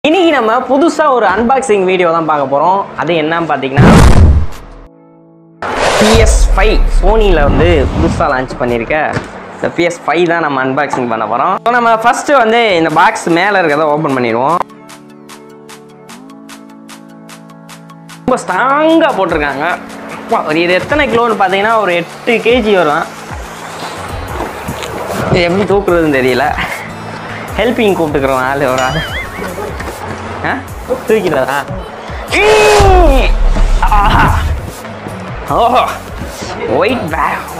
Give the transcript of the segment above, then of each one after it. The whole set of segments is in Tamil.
இன்னைக்கு நம்ம புதுசா ஒரு அன்பாக்சிங் வீடியோ தான் பார்க்க போறோம். அது என்னன்னு பாத்தீங்கன்னா PS5 சோனில வந்து புதுசா லான்ச் பண்ணிருக்க இந்த PS5 தான் நம்ம அன்பாக்சிங் பண்ண போறோம். நம்ம ஃபர்ஸ்ட் வந்து இந்த பாக்ஸ் மேல இருக்கறத ஓபன் பண்ணிடுவோம். ரொம்ப ஸ்ட்ராங்கா போட்டிருக்காங்க. இது எத்தனை கிலோன்னு பாத்தீங்கன்னா ஒரு 8 kg வரும். எப்படி தூக்குறதுன்னு தெரியல. ஹெல்பிங் கூப்பிட்டுக்கிறோம் ஆள் ஒரு ஆள் தூக்கிடுறதா. ஓஹோ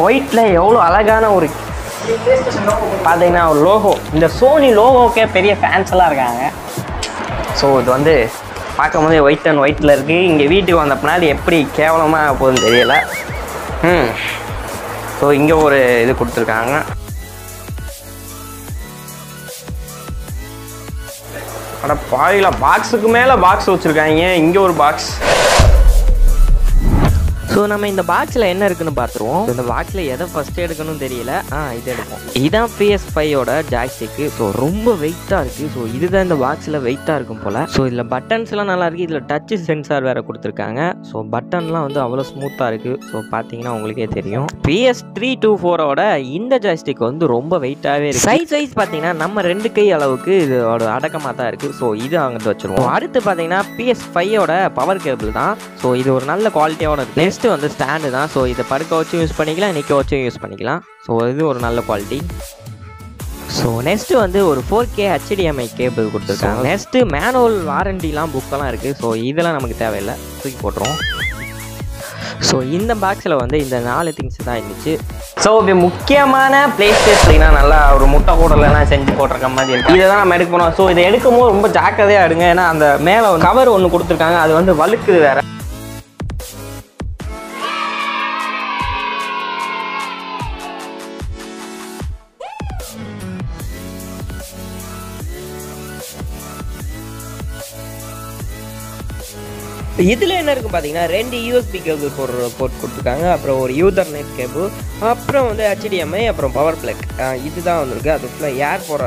ஒயிட்ல எவ்வளோ அழகான ஒரு பார்த்தீங்கன்னா ஒரு லோகோ. இந்த சோனி லோகோக்கே பெரிய ஃபேன்ஸ் எல்லாம் இருக்காங்க. ஸோ இது வந்து பார்க்கும் போதே ஒயிட் அண்ட் ஒயிட்டில் இருக்குது. இங்கே வீட்டுக்கு வந்த பின்னாடி எப்படி கேவலமாக போகுதுன்னு தெரியல. ஸோ இங்கே ஒரு இது கொடுத்துருக்காங்க. அட பாயில பாக்ஸுக்கு மேலே பாக்ஸ் வச்சுருக்காங்க. இங்கே ஒரு பாக்ஸ். ஸோ நம்ம இந்த பாக்ஸில் என்ன இருக்குன்னு பார்த்துருவோம். இந்த பாக்ஸில் எதை ஃபஸ்ட்டு எடுக்கணும்னு தெரியல. இது எடுப்போம். இதுதான் PS5ஓட ஜாய்ஸ்டிக்கு. ஸோ ரொம்ப வெயிட்டாக இருக்குது. ஸோ இதுதான் இந்த பாக்ஸில் வெயிட்டாக இருக்கும் போல். ஸோ இதில் பட்டன்ஸ்லாம் நல்லா இருக்குது. இதில் டச் சென்சார் வேறு கொடுத்துருக்காங்க. ஸோ பட்டன்லாம் வந்து அவ்வளோ ஸ்மூத்தாக இருக்குது. ஸோ பார்த்தீங்கன்னா உங்களுக்கே தெரியும். PS324ஓட இந்த ஜாய்ஸ்டிக் வந்து ரொம்ப வெயிட்டாகவே இருக்குது. சைஸ் பார்த்தீங்கன்னா நம்ம 2 கை அளவுக்கு இதோட அடக்கமாக தான் இருக்குது. ஸோ இது அங்கிட்டு வச்சுருவோம். அடுத்து பார்த்தீங்கன்னா PS5ஓட பவர் கேபிள் தான். ஸோ இது ஒரு நல்ல குவாலிட்டியோட இருக்குது. நெக்ஸ்ட் வந்து ஸ்டாண்டு தான். ஸோ இதை படுக்க வச்சும் யூஸ் பண்ணிக்கலாம், நிற்க வச்சும் யூஸ் பண்ணிக்கலாம். ஸோ இது ஒரு நல்ல குவாலிட்டி. ஸோ நெக்ஸ்ட்டு வந்து ஒரு 4K HDMI கேபிள் கொடுத்துருக்காங்க. நெக்ஸ்ட்டு மேனுவல் வாரண்டிலாம் புக்கெல்லாம் இருக்குது. ஸோ இதெல்லாம் நமக்கு தேவையில்லை, தூக்கி போட்டுருவோம். ஸோ இந்த பாக்ஸில் வந்து இந்த 4 திங்ஸ் தான் இருந்துச்சு. ஸோ இப்போ முக்கியமான பிளேஸ்டேஷன்னா நல்லா ஒரு முட்டை கூடலாம் செஞ்சு போட்டிருக்க மாதிரி இருக்குது. இதை தான் நம்ம எடுக்க போனோம். ஸோ இதை எடுக்கும்போது ரொம்ப ஜாக்கிரதையாக எடுங்க. ஏன்னா அந்த மேலே கவர் ஒன்று கொடுத்துருக்காங்க, அது வந்து வழுக்குது வேறு. இதில் என்ன இருக்குது பார்த்தீங்கன்னா 2 USB கேபிள் போர்ட் கொடுத்துருக்காங்க. அப்புறம் ஒரு யூதர்நெட் கேபிள், அப்புறம் வந்து HDMI, அப்புறம் பவர் பிளக். இதுதான் வந்துருக்கு. அது ஃபுல்லாக ஏர் போகிற.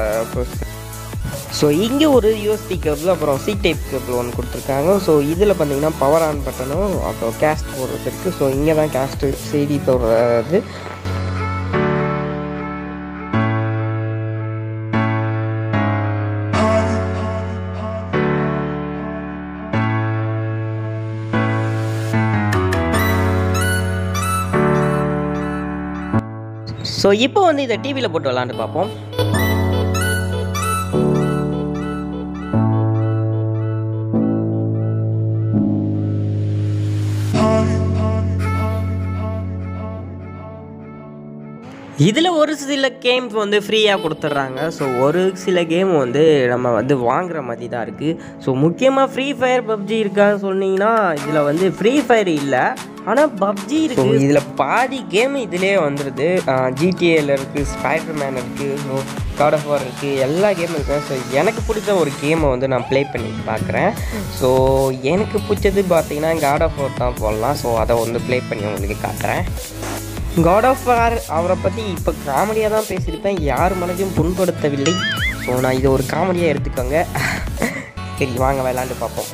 ஸோ இங்கே ஒரு USB கேபிள், அப்புறம் C டைப் கேபிள் ஒன்று கொடுத்துருக்காங்க. ஸோ இதில் பார்த்தீங்கன்னா பவர் ஆன் பட்டனும் அப்புறம் கேஸ்ட் போடுறது இருக்குது. ஸோ இங்கே தான் கேஸ்ட்டு CD போடுறது. ஸோ இப்போ வந்து இதை டிவியில் போட்டு விளாண்டு பார்ப்போம். இதில் ஒரு சில கேம்ஸ் வந்து ஃப்ரீயாக கொடுத்துட்றாங்க. ஸோ ஒரு சில கேம் வந்து நம்ம வந்து வாங்குகிற மாதிரி தான் இருக்குது. ஸோ முக்கியமாக ஃப்ரீ ஃபயர் பப்ஜி இருக்கான்னு சொன்னீங்கன்னா இதில் வந்து ஃப்ரீ ஃபயர் இல்லை, ஆனால் பப்ஜி இருக்குது. இதில் பாதி கேம் இதிலே வந்துடுது. GTA இருக்குது, ஸ்பைடர்மேன் இருக்குது, ஸோ God of War இருக்குது, எல்லா கேமும் இருக்குது. ஸோ எனக்கு பிடிச்ச ஒரு கேமை வந்து நான் ப்ளே பண்ணி பார்க்குறேன். ஸோ எனக்கு பிடிச்சது பார்த்தீங்கன்னா God of War தான் போடலாம். ஸோ அதை வந்து ப்ளே பண்ணி உங்களுக்கு காட்டுறேன். God of War அவரை பற்றி இப்போ காமெடியாக தான் பேசியிருப்பேன், யார் மனதையும் புண்படுத்தவில்லை. ஸோ நான் இதை ஒரு காமெடியாக எடுத்துக்கோங்க. சரி வாங்க விளாண்டு பார்ப்போம்.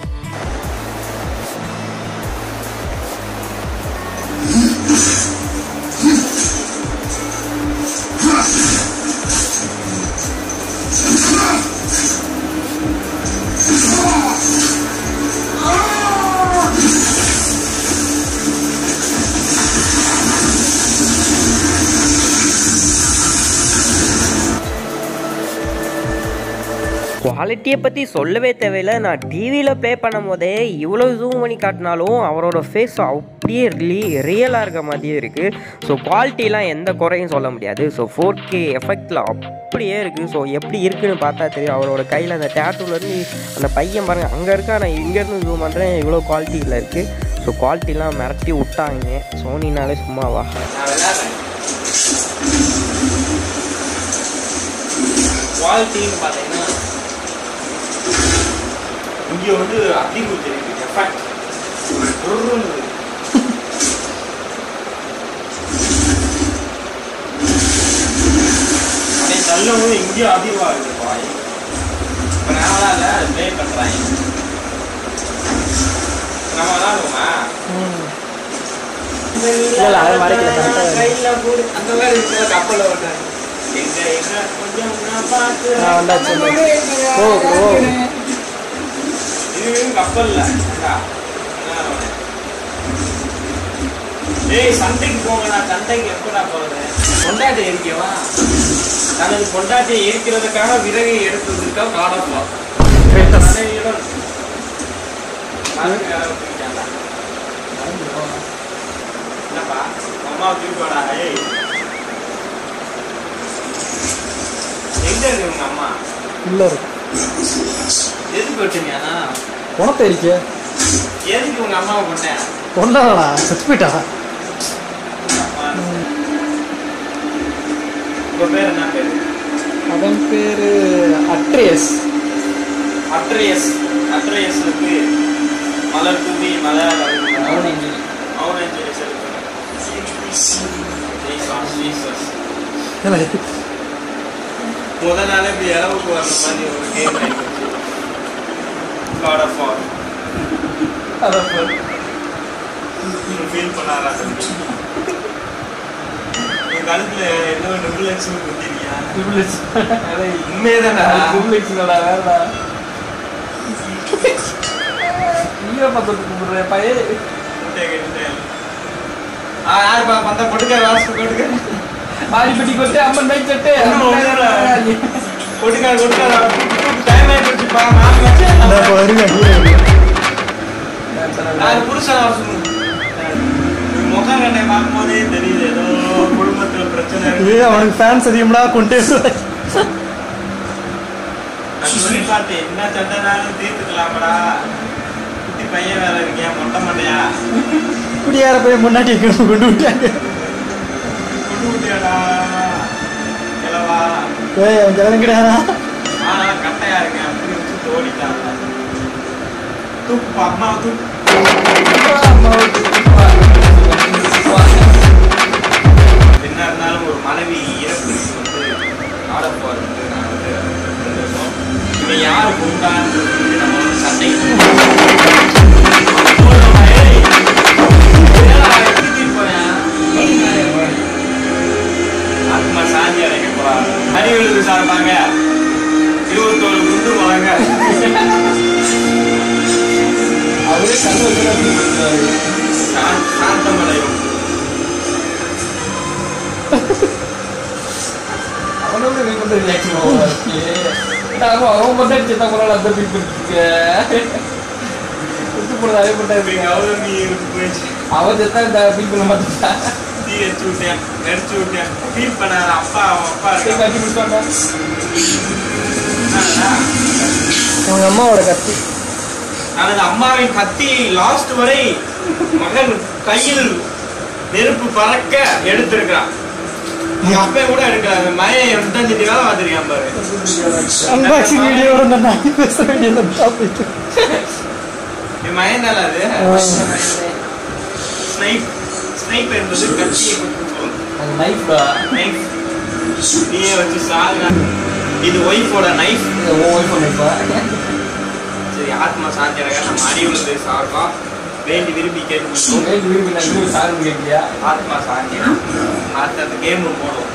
குவாலிட்டியை பற்றி சொல்லவே தேவையில்லை. நான் டிவியில் ப்ளே பண்ணும் போதே இவ்வளோ ஜூம் பண்ணி காட்டினாலும் அவரோட ஃபேஸ் அப்படியே ரியலாக இருக்க மாதிரியே இருக்குது. ஸோ குவாலிட்டிலாம் எந்த குறையும் சொல்ல முடியாது. ஸோ 4K எஃபெக்டில் அப்படியே இருக்குது. ஸோ எப்படி இருக்குதுன்னு பார்த்தா தெரியும். அவரோட கையில் அந்த டேட்டூலேருந்து அந்த பையன் பாருங்கள் அங்கே இருக்கா, நான் இங்கேருந்து ஜூம் பண்ணுறேன், இவ்வளோ குவாலிட்டியில் இருக்குது. ஸோ குவாலிட்டிலாம் மிரட்டி விட்டாங்க. சோனினாலே சும்மாவா. குவாலிட்டின்னு பார்த்தீங்கன்னா இங்கே வந்து அதிகம் தெரியுது. எஃபெக்ட் நல்ல இங்கேயும் அதிகமாக இருக்குது. இப்போ நான் ப்ளே பண்ணுறேன். இல்ல அது மறைக்கல கரெக்டா கையில போடு அந்த மாதிரி இருக்குல கப்பல்ல ஓட்டாங்க எங்க எங்க கொஞ்சம் நான் பாத்து வந்தாச்சு ஓ இது கப்பல்ல ஏய் சண்டைக்கு போங்கடா சண்டைக்கு எப்படா போறது கொண்டாட்டி எரிக்கவா தனது கொண்டாட்டியை எரிக்கிறதுக்காக விறகை எடுத்ததுக்கா காடப்பா என்னப்பா அம்மா தூக்கிவாடா ஏய் எங்க இருக்கு உங்க அம்மா இல்ல இருக்கு எதுக்கு வச்சீங்க உனக்கு இருக்கே எதுக்கு உங்க அம்மாவை கொண்டேன் கொண்டாடா செத்து போயிட்டா உங்க பேர் என்ன பேரு அவன் பேரு அட்ரியஸ் அட்ரியஸ்க்கு மலர் தூவி மலர் அவனேஞ்சலி முதல் நாளே இப்படி அளவுக்கு வர மாதிரி ஒரு கேம் ஆயிடுச்சு God of War ஃபீல் பண்ணாரா உன் கழுத்துல ஏதோ ட்ரிபிள்எக்ஸ் குத்திருக்கியா உண்மையதானா ட்ரிபிள்எக்ஸ்டா வேறடா நீயே பத்தத்து கும்பிடுற பையே யாருப்பா பந்தா கொடுக்க வாசு கொடுக்க மாடிப்பட்டி கொட்டே அம்மன் பைக் சட்டே கொடுக்க டைம் ஆயிடுச்சுப்பா நான் புருஷன் அவசரம் முகம் கண்ணை பார்க்கும் போதே தெரியுது ஏதோ குடும்பத்துல பிரச்சனை அவனுக்கு ஃபேன்ஸ் அதிகம்டா கொண்டே நான் சொல்லி பார்த்தேன் என்ன சண்டைனாலும் தீர்த்துக்கலாமடா குட்டி பையன் வேலை இருக்கியா மொட்டை மண்டையா குடியார போய் முன்னாடி கொண்டு விட்டாங்க கொண்டு விட்டியாடா இலவா ஏய் அவன் ஜலம் கிடையாதா ஆனா கட்டையா இருக்கேன் அப்படி வச்சு தோடிட்டாங்க தூக்கு அம்மா தூக்கு என்ன இருந்தாலும் ஒரு மனைவி இறப்பு வந்து ஆடப்போறது நான் வந்து இவன் யாரு கொண்டான்னு நம்ம வந்து சண்டை ஆத்மா சாந்தி அடைக்க போறாங்க அறிவியலுக்கு சார்பாங்க 21 குண்டு போறாங்க அவரே சாந்தமடையும் அவனோட வந்து ரியாக்ஷன் அவன் மட்டும் சின்ன குரல் அந்த ஃபீல் பண்ணிட்டு அதே போயிடுச்சு அவன் செத்தா இந்த ஃபீல் பண்ண மாட்டேன் தீ வச்சு விட்டேன் நடிச்சு விட்டேன் ஃபீல் பண்ணாத அப்பா அவன் அப்பா இருக்கா கட்டி முடிச்சாங்க அவங்க அம்மாவோட கத்தி தனது அம்மாவின் கத்தி லாஸ்ட் வரை மகன் கையில் நெருப்பு பறக்க எடுத்திருக்கான் அப்பே கூட எடுக்கிறாங்க மழையை 25 வேலை பார்த்துருக்கான் பாரு அன்பாக்சிங் வீடியோட நான் பேச வேண்டியது டாபிக் மயந்தால அது ஸ்னைப் என்பது கத்தியை நைஃப் நைஃப் நீயே வச்சு சாகுற இது ஒய்ஃபோட நைஃப் சரி ஆத்மா சாந்தியாக நம்ம அறிவுலது சார்பா வேண்டி விரும்பி கேட்டு ஆத்மா சாந்தி அடுத்த கேம் போடுவோம்